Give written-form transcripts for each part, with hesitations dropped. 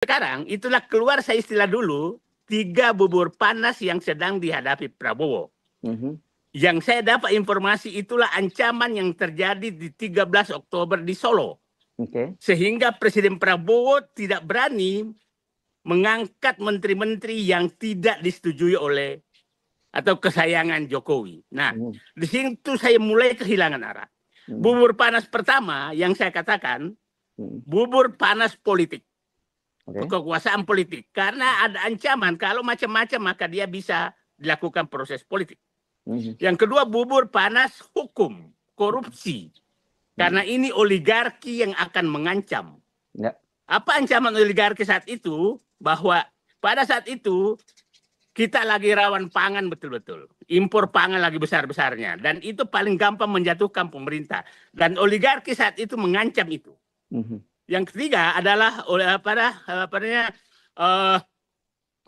Sekarang itulah keluar saya istilah dulu 3 bubur panas yang sedang dihadapi Prabowo. Yang saya dapat informasi itulah ancaman yang terjadi di 13 Oktober di Solo. Sehingga Presiden Prabowo tidak berani mengangkat menteri-menteri yang tidak disetujui oleh atau kesayangan Jokowi. Nah, di situ saya mulai kehilangan arah. Bubur panas pertama yang saya katakan, bubur panas politik. Kekuasaan politik. Karena ada ancaman, kalau macam-macam maka dia bisa dilakukan proses politik. Yang kedua, bubur panas hukum, korupsi. Karena ini oligarki yang akan mengancam. Apa ancaman oligarki saat itu? Bahwa pada saat itu kita lagi rawan pangan betul-betul. Impor pangan lagi besar-besarnya. Dan itu paling gampang menjatuhkan pemerintah. Dan oligarki saat itu mengancam itu. Yang ketiga adalah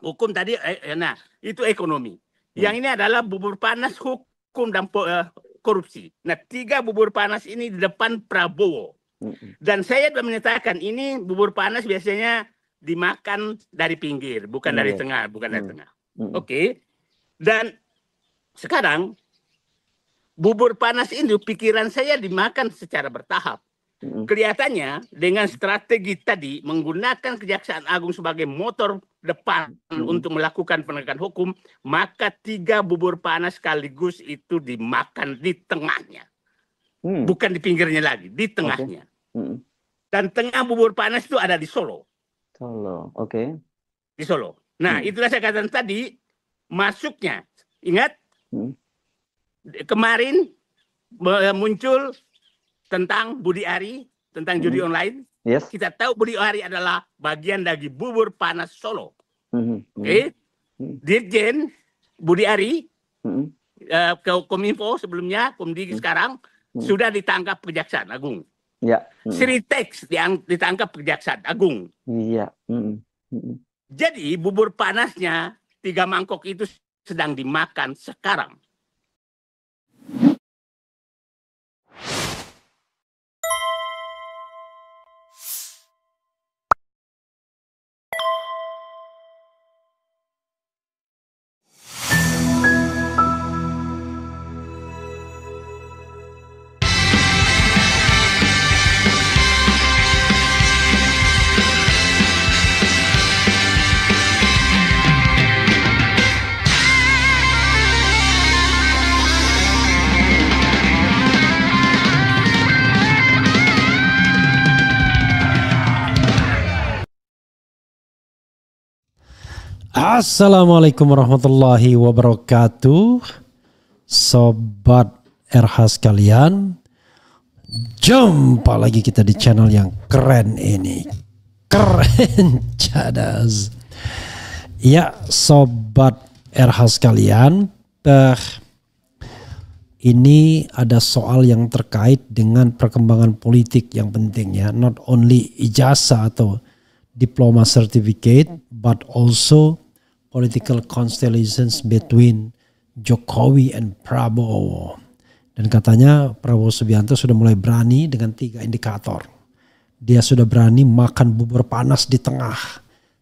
hukum tadi, nah itu ekonomi. Yang ini adalah bubur panas hukum dan korupsi. Nah 3 bubur panas ini di depan Prabowo. Dan saya sudah menyatakan ini bubur panas biasanya dimakan dari pinggir, bukan dari tengah, Oke. Dan sekarang bubur panas ini pikiran saya dimakan secara bertahap. Kelihatannya dengan strategi tadi menggunakan Kejaksaan Agung sebagai motor depan untuk melakukan penegakan hukum, maka 3 bubur panas sekaligus itu dimakan di tengahnya. Bukan di pinggirnya lagi, di tengahnya. Dan tengah bubur panas itu ada di Solo. Di Solo. Nah, itulah saya katakan tadi, masuknya. Ingat, kemarin muncul tentang Budi Ari, tentang judi online. Kita tahu Budi Ari adalah bagian dari bubur panas Solo. Dirjen Budi Ari, Kominfo sebelumnya, Komdigi sekarang, sudah ditangkap Kejaksaan Agung. Sritex ditangkap Kejaksaan Agung. Jadi bubur panasnya 3 mangkok itu sedang dimakan sekarang. Assalamualaikum warahmatullahi wabarakatuh. Sobat RH sekalian, jumpa lagi kita di channel yang keren ini. Keren cadas. Ya, Sobat RH sekalian, ini ada soal yang terkait dengan perkembangan politik yang penting ya. Not only ijazah atau diploma certificate, but also political constellations between Jokowi and Prabowo. Dan katanya Prabowo Subianto sudah mulai berani dengan 3 indikator. Dia sudah berani makan bubur panas di tengah.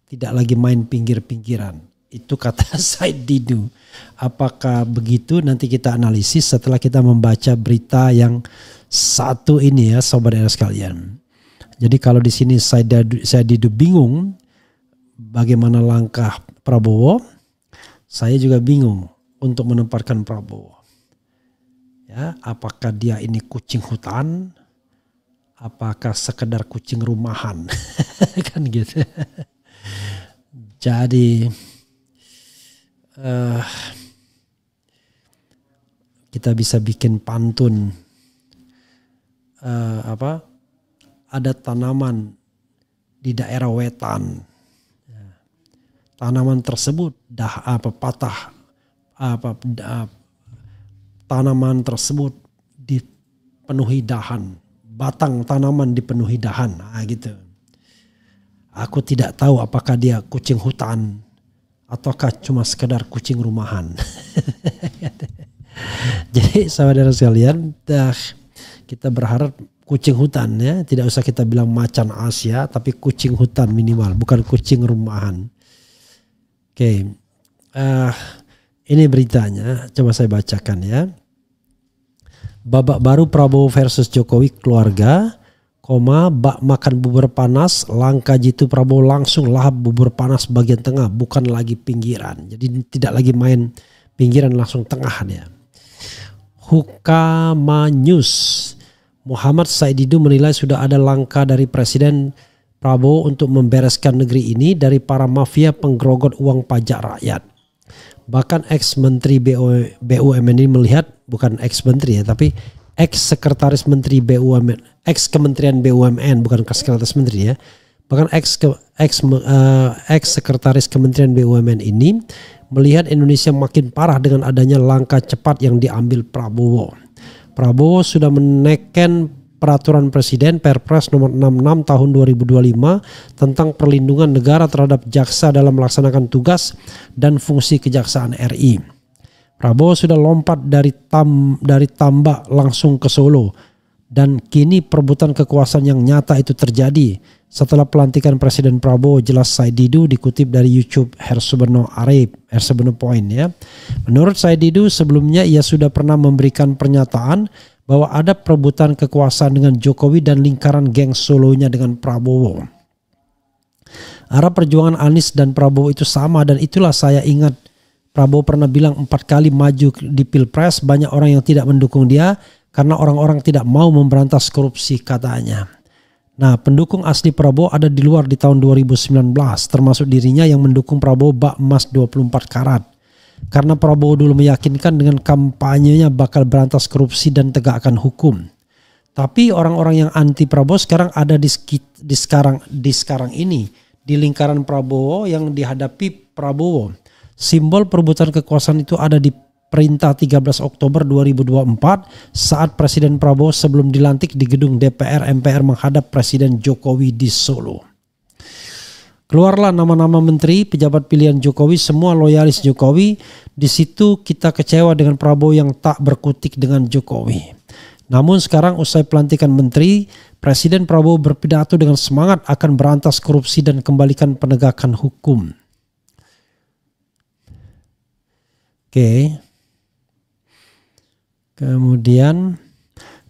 Tidak lagi main pinggir-pinggiran. Itu kata Said Didu. Apakah begitu? Nanti kita analisis setelah kita membaca berita yang satu ini ya, Sobat RH sekalian. Jadi kalau di sini saya Didu bingung bagaimana langkah Prabowo, saya juga bingung untuk menempatkan Prabowo. Ya, apakah dia ini kucing hutan? Apakah sekedar kucing rumahan? Kan gitu. Jadi kita bisa bikin pantun ada tanaman di daerah wetan. Tanaman tersebut tanaman tersebut dipenuhi dahan. Batang tanaman dipenuhi dahan. Nah, gitu. Aku tidak tahu apakah dia kucing hutan ataukah cuma sekedar kucing rumahan. Jadi saudara sekalian, kita berharap kucing hutan ya, tidak usah kita bilang macan Asia, tapi kucing hutan minimal, bukan kucing rumahan. Oke, ini beritanya, coba saya bacakan ya. Babak baru Prabowo versus Jokowi keluarga, bak makan bubur panas, langka jitu Prabowo langsung lahap bubur panas bagian tengah, bukan lagi pinggiran. Jadi tidak lagi main pinggiran, langsung tengah dia. Hukama News, Muhammad Saididu menilai sudah ada langkah dari Presiden Prabowo untuk membereskan negeri ini dari para mafia penggerogot uang pajak rakyat. Bahkan ex-menteri BUMN ini melihat, bukan ex-menteri ya, tapi ex-sekretaris menteri BUMN, ex-kementerian BUMN, bukan sekretaris menteri ya. Bahkan ex-sekretaris kementerian BUMN ini melihat Indonesia makin parah dengan adanya langkah cepat yang diambil Prabowo. Prabowo sudah menekan peraturan Presiden Perpres nomor 66 tahun 2025 tentang perlindungan negara terhadap jaksa dalam melaksanakan tugas dan fungsi kejaksaan RI. Prabowo sudah lompat dari Tambak langsung ke Solo, dan kini perebutan kekuasaan yang nyata itu terjadi setelah pelantikan Presiden Prabowo, jelas Saididu dikutip dari YouTube Hersuberno Point ya. Menurut Saididu, sebelumnya ia sudah pernah memberikan pernyataan bahwa ada perebutan kekuasaan dengan Jokowi dan lingkaran geng Solonya dengan Prabowo. Arah perjuangan Anies dan Prabowo itu sama, dan itulah saya ingat Prabowo pernah bilang 4 kali maju di Pilpres banyak orang yang tidak mendukung dia karena orang-orang tidak mau memberantas korupsi katanya. Nah, pendukung asli Prabowo ada di luar di tahun 2019, termasuk dirinya yang mendukung Prabowo bak emas 24 karat. Karena Prabowo dulu meyakinkan dengan kampanyenya bakal berantas korupsi dan tegakkan hukum. Tapi orang-orang yang anti Prabowo sekarang ada di sekarang ini, di lingkaran Prabowo yang dihadapi Prabowo. Simbol perebutan kekuasaan itu ada di Perintah 13 Oktober 2024 saat Presiden Prabowo sebelum dilantik di gedung DPR MPR menghadap Presiden Jokowi di Solo. Keluarlah nama-nama menteri, pejabat pilihan Jokowi, semua loyalis Jokowi. Di situ kita kecewa dengan Prabowo yang tak berkutik dengan Jokowi. Namun sekarang usai pelantikan menteri, Presiden Prabowo berpidato dengan semangat akan berantas korupsi dan kembalikan penegakan hukum. Oke. Kemudian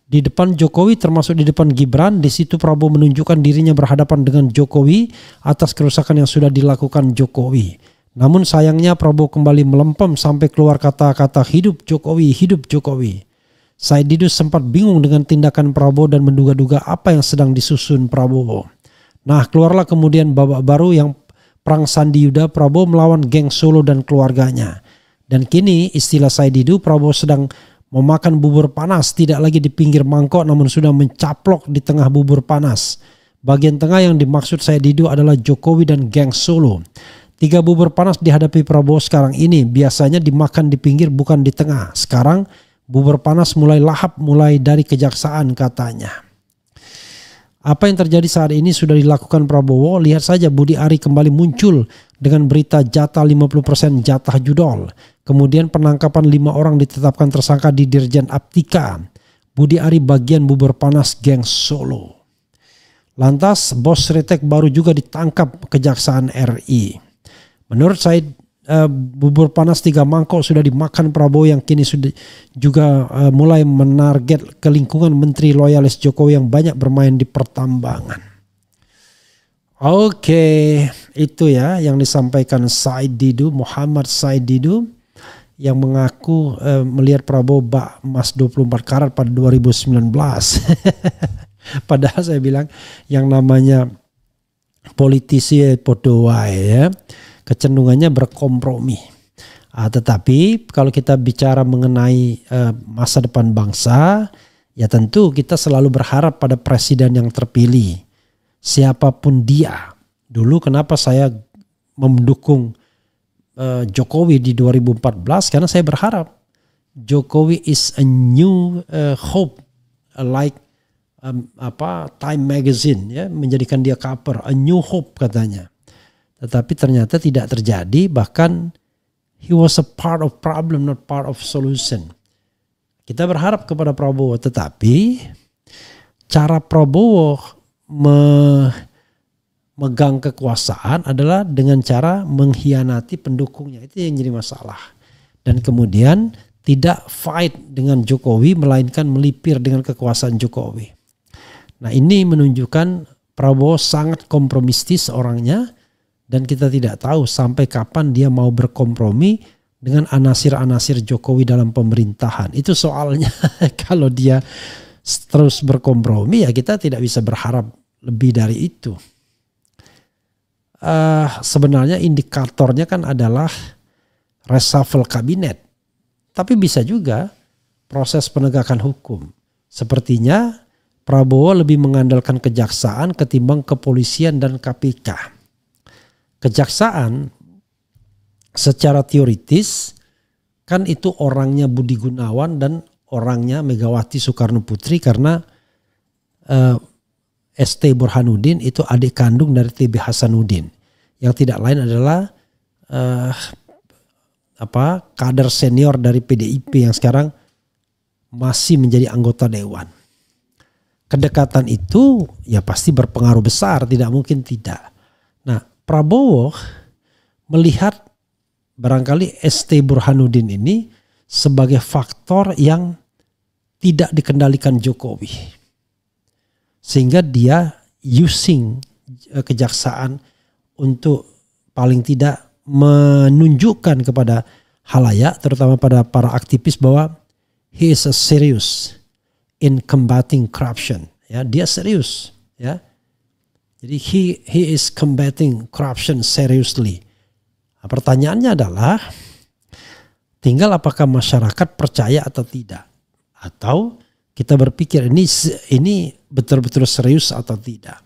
di depan Jokowi termasuk di depan Gibran, di situ Prabowo menunjukkan dirinya berhadapan dengan Jokowi atas kerusakan yang sudah dilakukan Jokowi. Namun sayangnya Prabowo kembali melempem sampai keluar kata-kata hidup Jokowi, hidup Jokowi. Saididu sempat bingung dengan tindakan Prabowo dan menduga-duga apa yang sedang disusun Prabowo. Nah, keluarlah kemudian babak baru yang perang Sandi Yuda, Prabowo melawan geng Solo dan keluarganya. Dan kini istilah Saididu, Prabowo sedang memakan bubur panas, tidak lagi di pinggir mangkok namun sudah mencaplok di tengah bubur panas. Bagian tengah yang dimaksud Saididu adalah Jokowi dan geng Solo. 3 bubur panas dihadapi Prabowo sekarang ini, biasanya dimakan di pinggir bukan di tengah. Sekarang bubur panas mulai lahap mulai dari kejaksaan katanya. Apa yang terjadi saat ini sudah dilakukan Prabowo. Lihat saja Budi Ari kembali muncul dengan berita jatah 50% jatah judol. Kemudian penangkapan 5 orang ditetapkan tersangka di Dirjen Aptika. Budi Ari bagian bubur panas geng Solo. Lantas bos Ritek baru juga ditangkap Kejaksaan RI. Menurut saya bubur panas 3 mangkok sudah dimakan Prabowo yang kini sudah juga mulai menarget ke lingkungan menteri loyalis Jokowi yang banyak bermain di pertambangan. Oke, itu ya yang disampaikan Saididu, Muhammad Saididu yang mengaku melihat Prabowo bak emas 24 karat pada 2019. Padahal saya bilang yang namanya politisi podo wae ya. Kecenderungannya berkompromi. Tetapi kalau kita bicara mengenai masa depan bangsa, ya tentu kita selalu berharap pada presiden yang terpilih. Siapapun dia. Dulu kenapa saya mendukung Jokowi di 2014? Karena saya berharap Jokowi is a new hope, like Time Magazine ya, menjadikan dia cover, a new hope katanya. Tetapi ternyata tidak terjadi, bahkan he was a part of problem, not part of solution. Kita berharap kepada Prabowo, tetapi cara Prabowo megang kekuasaan adalah dengan cara mengkhianati pendukungnya. Itu yang jadi masalah. Dan kemudian tidak fight dengan Jokowi, melainkan melipir dengan kekuasaan Jokowi. Nah, ini menunjukkan Prabowo sangat kompromistis orangnya, dan kita tidak tahu sampai kapan dia mau berkompromi dengan anasir-anasir Jokowi dalam pemerintahan. Itu soalnya. Kalau dia terus berkompromi, ya kita tidak bisa berharap lebih dari itu. Sebenarnya indikatornya kan adalah reshuffle kabinet. Tapi bisa juga proses penegakan hukum. Sepertinya Prabowo lebih mengandalkan kejaksaan ketimbang kepolisian dan KPK. Kejaksaan secara teoritis kan itu orangnya Budi Gunawan dan orangnya Megawati Soekarno Putri, karena ST Burhanuddin itu adik kandung dari TB Hasanuddin, yang tidak lain adalah kader senior dari PDIP yang sekarang masih menjadi anggota dewan. Kedekatan itu ya pasti berpengaruh besar, tidak mungkin tidak. Nah, Prabowo melihat barangkali ST Burhanuddin ini sebagai faktor yang tidak dikendalikan Jokowi. Sehingga dia using kejaksaan untuk paling tidak menunjukkan kepada halayak, terutama pada para aktivis, bahwa he is serious in combating corruption. Ya, dia serius. Ya, jadi he is combating corruption seriously. Nah, pertanyaannya adalah tinggal apakah masyarakat percaya atau tidak, atau kita berpikir ini betul-betul serius atau tidak.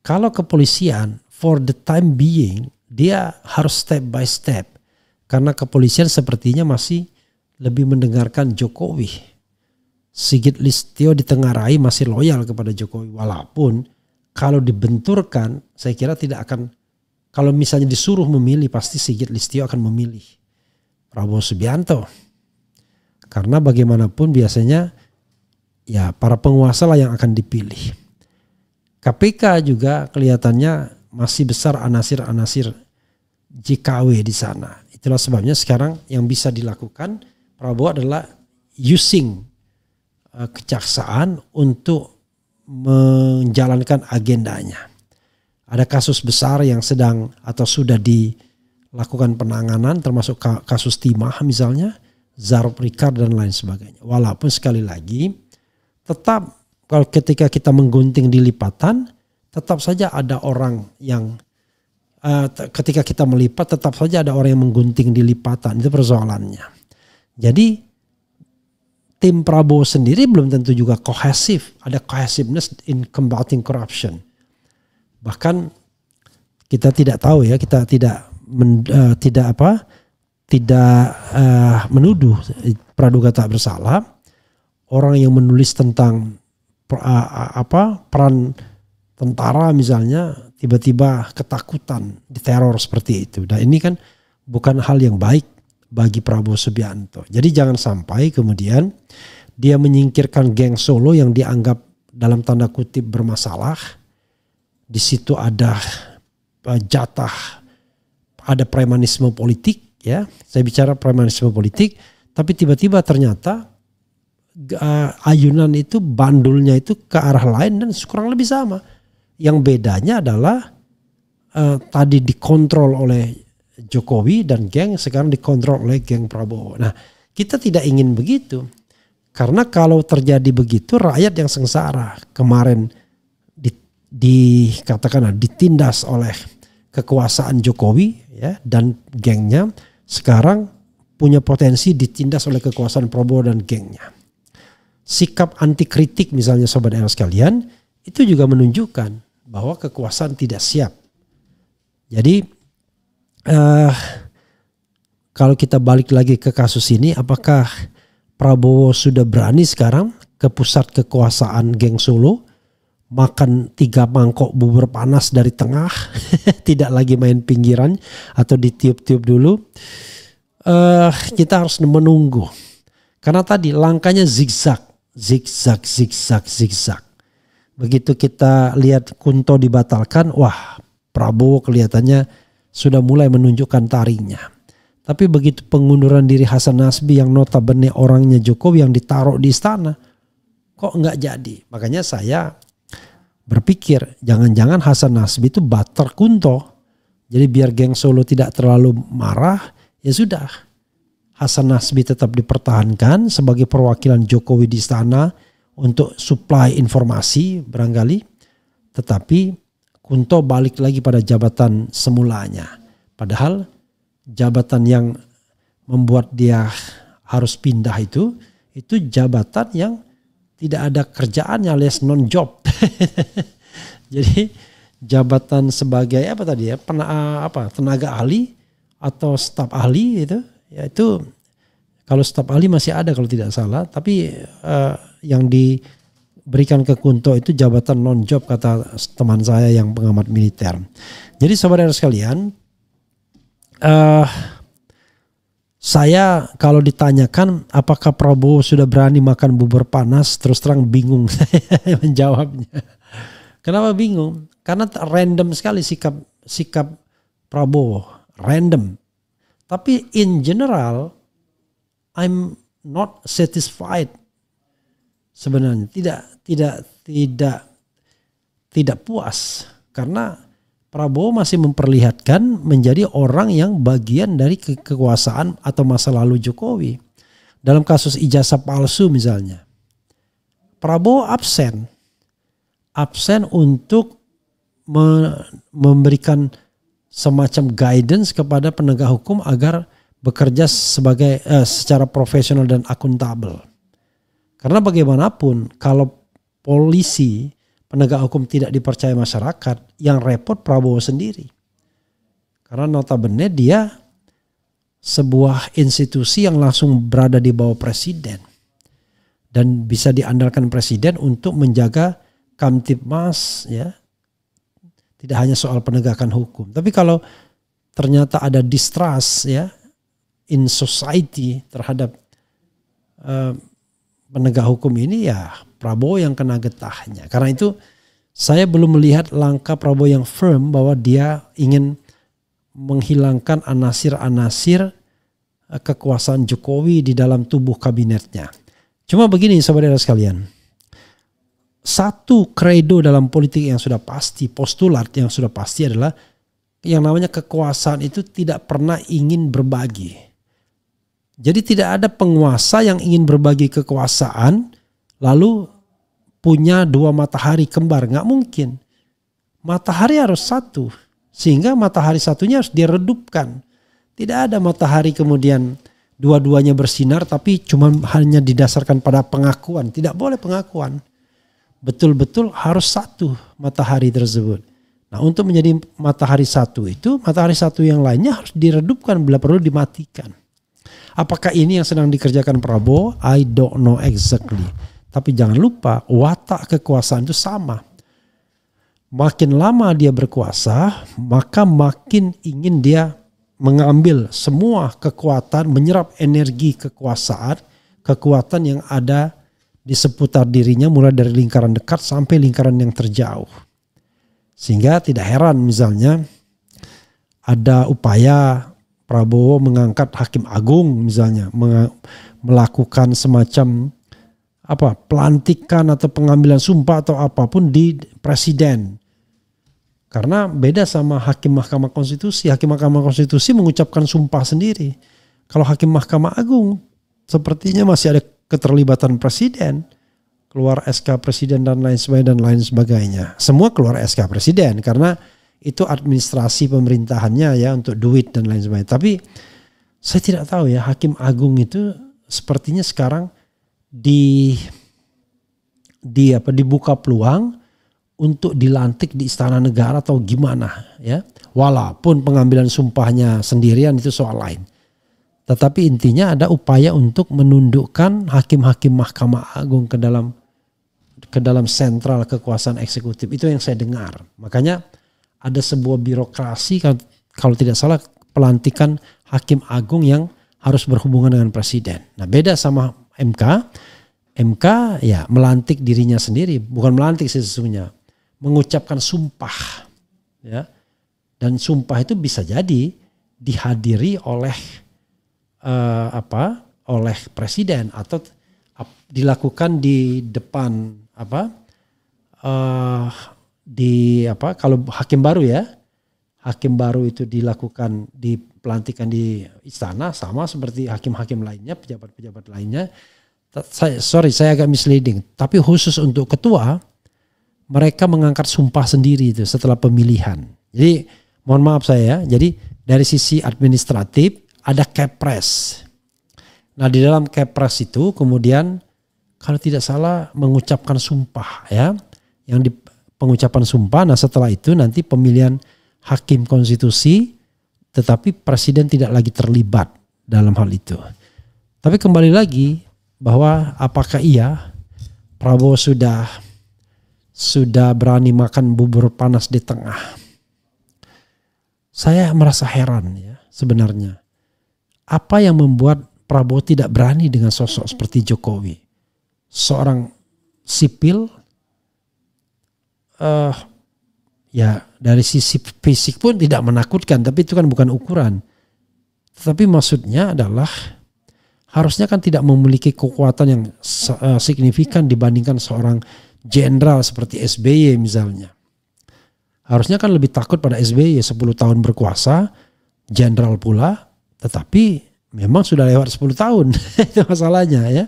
Kalau kepolisian for the time being dia harus step by step, karena kepolisian sepertinya masih lebih mendengarkan Jokowi. Sigit Listio ditengarai masih loyal kepada Jokowi, walaupun kalau dibenturkan saya kira tidak akan, kalau misalnya disuruh memilih pasti Sigit Listio akan memilih Prabowo Subianto. Karena bagaimanapun biasanya ya para penguasa lah yang akan dipilih. KPK juga kelihatannya masih besar anasir-anasir JKW di sana. Itulah sebabnya sekarang yang bisa dilakukan Prabowo adalah using kejaksaan untuk menjalankan agendanya. Ada kasus besar yang sedang atau sudah dilakukan penanganan, termasuk kasus timah misalnya, Zarub Rikard dan lain sebagainya. Walaupun sekali lagi tetap kalau ketika kita menggunting di lipatan, tetap saja ada orang yang ketika kita melipat tetap saja ada orang yang menggunting di lipatan. Itu persoalannya. Jadi tim Prabowo sendiri belum tentu juga kohesif. Ada cohesiveness in combating corruption. Bahkan kita tidak tahu ya, kita tidak menuduh praduga tak bersalah. Orang yang menulis tentang peran tentara misalnya tiba-tiba ketakutan diteror seperti itu. Dan ini kan bukan hal yang baik bagi Prabowo Subianto. Jadi jangan sampai kemudian dia menyingkirkan geng Solo yang dianggap dalam tanda kutip bermasalah. Di situ ada jatah, ada premanisme politik, ya. Saya bicara premanisme politik, tapi tiba-tiba ternyata ayunan itu bandulnya itu ke arah lain dan kurang lebih sama. Yang bedanya adalah tadi dikontrol oleh Jokowi dan geng, sekarang dikontrol oleh geng Prabowo. Nah, kita tidak ingin begitu. Karena kalau terjadi begitu, rakyat yang sengsara. Kemarin dikatakan ditindas oleh kekuasaan Jokowi ya, dan gengnya, sekarang punya potensi ditindas oleh kekuasaan Prabowo dan gengnya. Sikap anti kritik misalnya Sobat Era sekalian, itu juga menunjukkan bahwa kekuasaan tidak siap. Jadi kalau kita balik lagi ke kasus ini, apakah Prabowo sudah berani sekarang ke pusat kekuasaan geng Solo, makan 3 mangkok bubur panas dari tengah, tidak lagi main pinggiran atau ditiup-tiup dulu? Kita harus menunggu. Karena tadi langkahnya zigzag. zigzag, zigzag, zigzag. Begitu kita lihat Kunto dibatalkan, wah Prabowo kelihatannya sudah mulai menunjukkan taringnya. Tapi begitu pengunduran diri Hasan Nasbi yang notabene orangnya Jokowi yang ditaruh di istana, kok nggak jadi. Makanya saya berpikir jangan-jangan Hasan Nasbi itu butter Kunto. Jadi biar geng Solo tidak terlalu marah, ya sudah. Hasan Nasbi tetap dipertahankan sebagai perwakilan Jokowi di istana untuk supply informasi barangkali. Tetapi Kunto balik lagi pada jabatan semulanya. Padahal jabatan yang membuat dia harus pindah itu jabatan yang tidak ada kerjaannya alias non-job. Jadi jabatan sebagai apa tadi ya, tenaga ahli atau staf ahli itu, ya itu kalau staf ahli masih ada kalau tidak salah, tapi yang diberikan ke Kunto itu jabatan non-job kata teman saya yang pengamat militer. Jadi saudara sekalian, saya kalau ditanyakan apakah Prabowo sudah berani makan bubur panas, terus terang bingung saya menjawabnya. Kenapa bingung? Karena random sekali sikap Prabowo, random. Tapi in general, I'm not satisfied. Sebenarnya tidak puas karena Prabowo masih memperlihatkan menjadi orang yang bagian dari kekuasaan atau masa lalu Jokowi. Dalam kasus ijazah palsu misalnya, Prabowo absen untuk memberikan semacam guidance kepada penegak hukum agar bekerja secara profesional dan akuntabel. Karena bagaimanapun kalau polisi, penegak hukum tidak dipercaya masyarakat, yang repot Prabowo sendiri. Karena notabene dia sebuah institusi yang langsung berada di bawah presiden. Dan bisa diandalkan presiden untuk menjaga Kamtibmas, ya. Tidak hanya soal penegakan hukum. Tapi kalau ternyata ada distrust ya in society terhadap penegak hukum ini, ya Prabowo yang kena getahnya. Karena itu saya belum melihat langkah Prabowo yang firm bahwa dia ingin menghilangkan anasir-anasir kekuasaan Jokowi di dalam tubuh kabinetnya. Cuma begini saudara sekalian, satu kredo dalam politik yang sudah pasti, postulat yang sudah pasti adalah yang namanya kekuasaan itu tidak pernah ingin berbagi. Jadi tidak ada penguasa yang ingin berbagi kekuasaan lalu punya dua matahari kembar. Nggak mungkin. Matahari harus satu. Sehingga matahari satunya harus diredupkan. Tidak ada matahari kemudian dua-duanya bersinar tapi cuma hanya didasarkan pada pengakuan. Tidak boleh pengakuan. Betul-betul harus satu matahari tersebut. Nah untuk menjadi matahari satu itu, matahari satu yang lainnya harus diredupkan bila perlu dimatikan. Apakah ini yang sedang dikerjakan Prabowo? I don't know exactly. Tapi jangan lupa watak kekuasaan itu sama. Makin lama dia berkuasa, maka makin ingin dia mengambil semua kekuatan, menyerap energi kekuasaan, kekuatan yang ada di seputar dirinya mulai dari lingkaran dekat sampai lingkaran yang terjauh. Sehingga tidak heran misalnya ada upaya Prabowo mengangkat Hakim Agung misalnya, melakukan semacam pelantikan atau pengambilan sumpah atau apapun di presiden. Karena beda sama Hakim Mahkamah Konstitusi. Hakim Mahkamah Konstitusi mengucapkan sumpah sendiri. Kalau Hakim Mahkamah Agung sepertinya masih ada keterlibatan presiden, keluar SK presiden dan lain sebagainya. Semua keluar SK presiden karena itu administrasi pemerintahannya ya untuk duit dan lain sebagainya. Tapi saya tidak tahu ya, Hakim Agung itu sepertinya sekarang dibuka peluang untuk dilantik di Istana Negara atau gimana ya. Walaupun pengambilan sumpahnya sendirian itu soal lain. Tetapi intinya ada upaya untuk menundukkan hakim-hakim Mahkamah Agung ke dalam sentral kekuasaan eksekutif. Itu yang saya dengar. Makanya ada sebuah birokrasi, kalau tidak salah, pelantikan Hakim Agung yang harus berhubungan dengan presiden. Nah beda sama MK. MK ya melantik dirinya sendiri, bukan melantik sesungguhnya, mengucapkan sumpah, ya. Dan sumpah itu bisa jadi dihadiri oleh oleh presiden atau dilakukan di depan kalau hakim baru ya. Hakim baru itu dilakukan pelantikan di istana sama seperti hakim-hakim lainnya, pejabat-pejabat lainnya. Saya agak misleading. Tapi khusus untuk ketua, mereka mengangkat sumpah sendiri itu setelah pemilihan. Jadi mohon maaf saya. Jadi dari sisi administratif ada Kepres. Nah di dalam Kepres itu kemudian kalau tidak salah mengucapkan sumpah ya. Yang di pengucapan sumpah. Nah setelah itu nanti pemilihan hakim konstitusi, tetapi presiden tidak lagi terlibat dalam hal itu. Tapi kembali lagi bahwa apakah iya Prabowo sudah berani makan bubur panas di tengah? Saya merasa heran ya sebenarnya. Apa yang membuat Prabowo tidak berani dengan sosok seperti Jokowi? Seorang sipil, ya dari sisi fisik pun tidak menakutkan, tapi itu kan bukan ukuran. Tetapi maksudnya adalah harusnya kan tidak memiliki kekuatan yang signifikan dibandingkan seorang jenderal seperti SBY misalnya. Harusnya kan lebih takut pada SBY 10 tahun berkuasa, jenderal pula, tetapi memang sudah lewat 10 tahun. Itu masalahnya ya.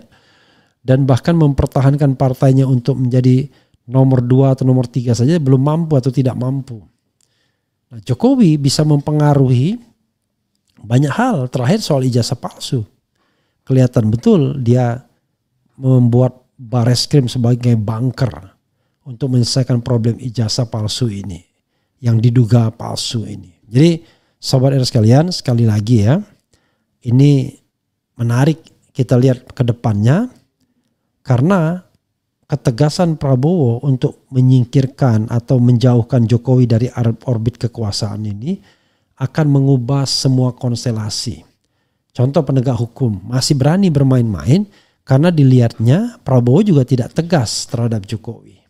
Dan bahkan mempertahankan partainya untuk menjadi nomor 2 atau nomor 3 saja belum mampu atau tidak mampu. Nah, Jokowi bisa mempengaruhi banyak hal. Terakhir soal ijazah palsu. Kelihatan betul dia membuat Bareskrim sebagai bunker untuk menyelesaikan problem ijazah palsu ini. Yang diduga palsu ini. Jadi Sobat R sekalian, sekali lagi ya. Ini menarik kita lihat ke depannya. Karena ketegasan Prabowo untuk menyingkirkan atau menjauhkan Jokowi dari orbit kekuasaan ini akan mengubah semua konstelasi. Contoh penegak hukum masih berani bermain-main karena dilihatnya Prabowo juga tidak tegas terhadap Jokowi.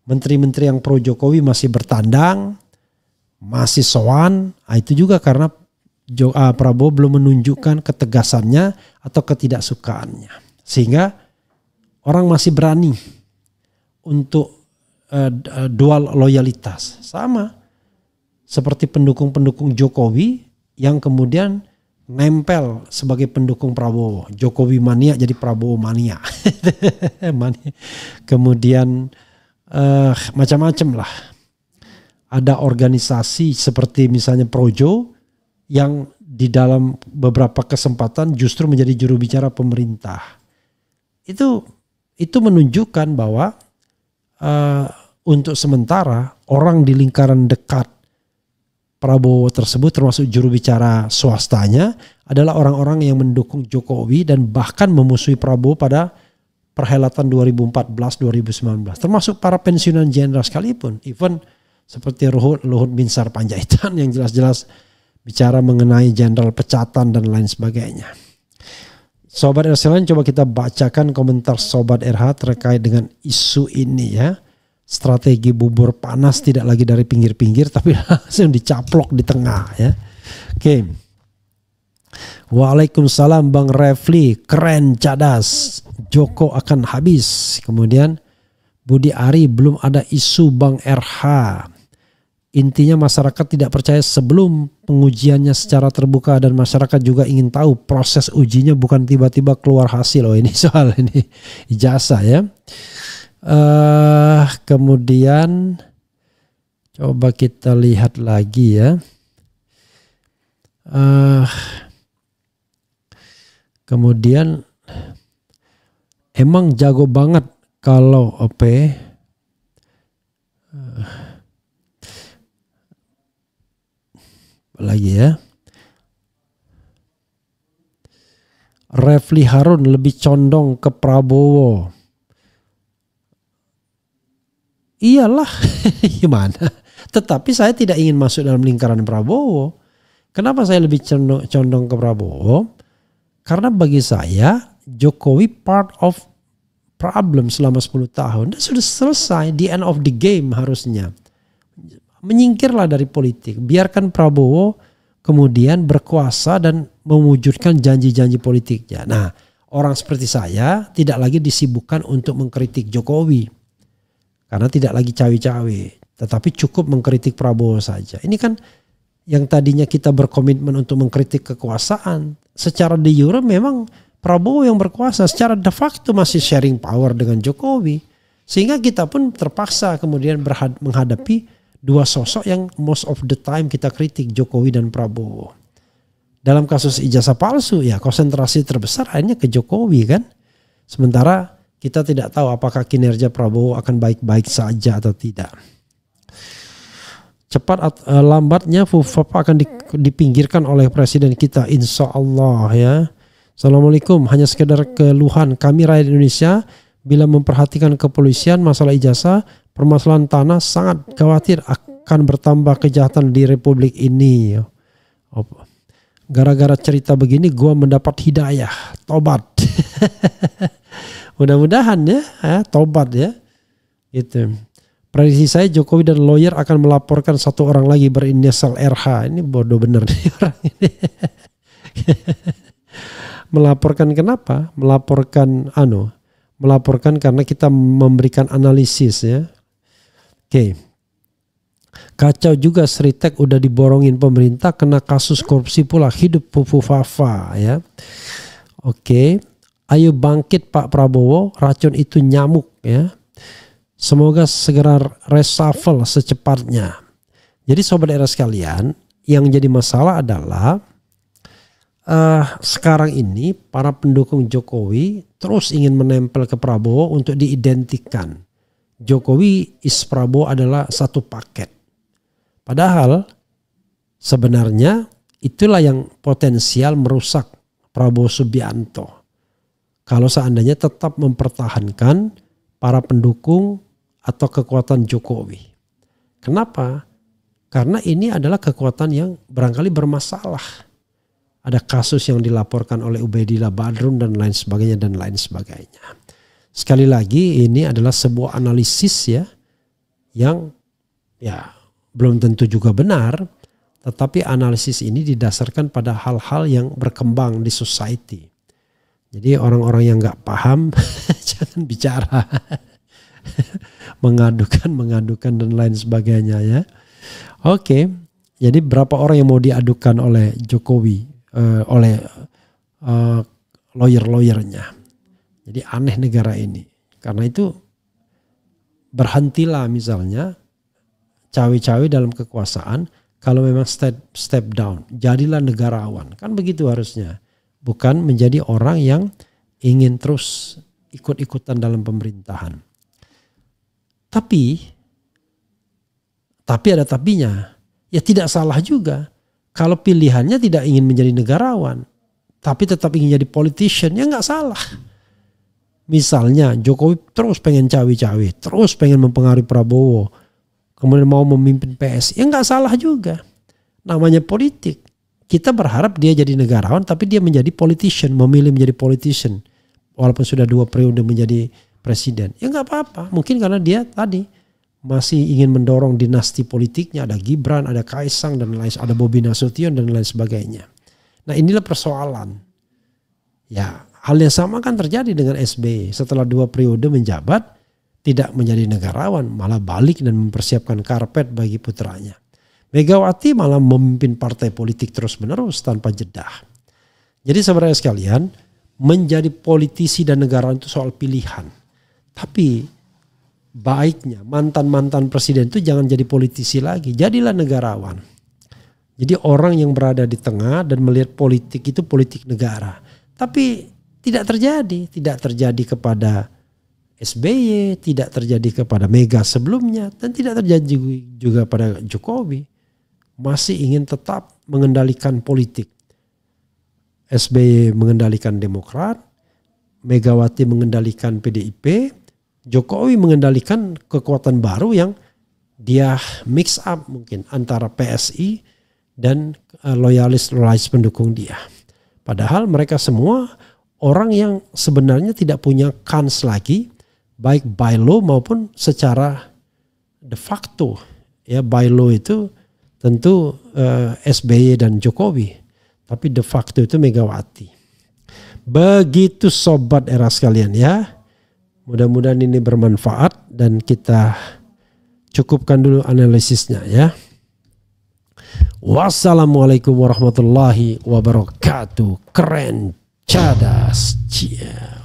Menteri-menteri yang pro Jokowi masih bertandang, masih sowan, itu juga karena Prabowo belum menunjukkan ketegasannya atau ketidaksukaannya. Sehingga orang masih berani untuk dual loyalitas. Sama seperti pendukung-pendukung Jokowi yang kemudian nempel sebagai pendukung Prabowo. Jokowi mania jadi Prabowo mania. Kemudian macam-macam lah. Ada organisasi seperti misalnya Projo yang di dalam beberapa kesempatan justru menjadi juru bicara pemerintah. Itu menunjukkan bahwa untuk sementara orang di lingkaran dekat Prabowo tersebut termasuk juru bicara swastanya adalah orang-orang yang mendukung Jokowi dan bahkan memusuhi Prabowo pada perhelatan 2014-2019. Termasuk para pensiunan jenderal sekalipun. Even seperti Luhut Binsar Panjaitan yang jelas-jelas bicara mengenai jenderal pecatan dan lain sebagainya. Sobat RH, coba kita bacakan komentar Sobat RH terkait dengan isu ini ya. Strategi bubur panas tidak lagi dari pinggir-pinggir tapi langsung dicaplok di tengah ya. Oke. Waalaikumsalam Bang Refli, keren cadas. Joko akan habis. Kemudian Budi Ari, belum ada isu Bang RH. Intinya masyarakat tidak percaya sebelum pengujiannya secara terbuka dan masyarakat juga ingin tahu proses ujinya bukan tiba-tiba keluar hasil. Oh ini soal ini ijazah ya. Kemudian coba kita lihat lagi ya. Kemudian emang jago banget kalau OP. Lagi ya. Refli Harun lebih condong ke Prabowo. Iyalah, gimana? Tetapi saya tidak ingin masuk dalam lingkaran Prabowo. Kenapa saya lebih condong ke Prabowo? Karena bagi saya Jokowi part of problem selama 10 tahun. Dan sudah selesai, the end of the game harusnya. Menyingkirlah dari politik. Biarkan Prabowo kemudian berkuasa dan mewujudkan janji-janji politiknya. Nah, orang seperti saya tidak lagi disibukkan untuk mengkritik Jokowi. Karena tidak lagi cawe-cawe. Tetapi cukup mengkritik Prabowo saja. Ini kan yang tadinya kita berkomitmen untuk mengkritik kekuasaan. Secara de jure memang Prabowo yang berkuasa. Secara de facto masih sharing power dengan Jokowi. Sehingga kita pun terpaksa kemudian menghadapi dua sosok yang most of the time kita kritik, Jokowi dan Prabowo. Dalam kasus ijazah palsu ya konsentrasi terbesar akhirnya ke Jokowi kan. Sementara kita tidak tahu apakah kinerja Prabowo akan baik-baik saja atau tidak. Cepat lambatnya FUFAPA akan dipinggirkan oleh presiden kita, insya Allah ya. Assalamualaikum, hanya sekedar keluhan kami rakyat Indonesia bila memperhatikan kepolisian masalah ijazah, permasalahan tanah, sangat khawatir akan bertambah kejahatan di Republik ini. Gara-gara cerita begini gua mendapat hidayah, tobat. Mudah-mudahan ya, tobat ya. Gitu. Prediksi saya Jokowi dan lawyer akan melaporkan satu orang lagi berinisial RH. Ini bodoh bener nih orang ini. Melaporkan kenapa? Melaporkan karena kita memberikan analisis ya. Oke. Kacau juga Sritek udah diborongin pemerintah kena kasus korupsi pula, hidup FUFAPA ya. Oke. Ayo bangkit Pak Prabowo, racun itu nyamuk ya. Semoga segera reshuffle secepatnya. Jadi sobat era sekalian, yang jadi masalah adalah sekarang ini para pendukung Jokowi terus ingin menempel ke Prabowo untuk diidentikan. Jokowi is Prabowo adalah satu paket. Padahal sebenarnya itulah yang potensial merusak Prabowo Subianto. Kalau seandainya tetap mempertahankan para pendukung atau kekuatan Jokowi. Kenapa? Karena ini adalah kekuatan yang barangkali bermasalah. Ada kasus yang dilaporkan oleh Ubaidillah Badrun dan lain sebagainya dan lain sebagainya. Sekali lagi ini adalah sebuah analisis ya yang ya belum tentu juga benar, tetapi analisis ini didasarkan pada hal-hal yang berkembang di society. Jadi orang-orang yang nggak paham jangan bicara, mengadukan dan lain sebagainya ya. Oke, jadi berapa orang yang mau diadukan oleh Jokowi, oleh lawyer-lawyernya. Jadi aneh negara ini. Karena itu berhentilah misalnya cawe-cawe dalam kekuasaan. Kalau memang step down, jadilah negarawan. Kan begitu harusnya. Bukan menjadi orang yang ingin terus ikut-ikutan dalam pemerintahan. Tapi ada tapinya. Ya tidak salah juga. Kalau pilihannya tidak ingin menjadi negarawan, tapi tetap ingin jadi politician, ya nggak salah. Misalnya Jokowi terus pengen cawe-cawe, terus pengen mempengaruhi Prabowo, kemudian mau memimpin PS, ya nggak salah juga. Namanya politik. Kita berharap dia jadi negarawan, tapi dia menjadi politician, memilih menjadi politician, walaupun sudah 2 periode menjadi presiden. Ya nggak apa-apa. Mungkin karena dia tadi masih ingin mendorong dinasti politiknya, ada Gibran, ada Kaisang dan lain, ada Bobi Nasution dan lain sebagainya. Nah inilah persoalan. Ya hal yang sama kan terjadi dengan SBY. Setelah 2 periode menjabat, tidak menjadi negarawan, malah balik dan mempersiapkan karpet bagi putranya. Megawati malah memimpin partai politik terus-menerus tanpa jeda. Jadi sebenarnya sekalian, menjadi politisi dan negarawan itu soal pilihan. Tapi baiknya mantan-mantan presiden itu jangan jadi politisi lagi, jadilah negarawan. Jadi orang yang berada di tengah dan melihat politik itu politik negara. Tapi tidak terjadi kepada SBY, tidak terjadi kepada Mega sebelumnya, dan tidak terjadi juga pada Jokowi. Masih ingin tetap mengendalikan politik. SBY mengendalikan Demokrat, Megawati mengendalikan PDIP, Jokowi mengendalikan kekuatan baru yang dia mix up mungkin antara PSI dan loyalis pendukung dia. Padahal mereka semua orang yang sebenarnya tidak punya kans lagi, baik by law maupun secara de facto. Ya, by law itu tentu SBY dan Jokowi, tapi de facto itu Megawati. Begitu sobat era sekalian ya. Mudah-mudahan ini bermanfaat dan kita cukupkan dulu analisisnya ya. Wassalamualaikum warahmatullahi wabarakatuh. Keren, cadas, cia.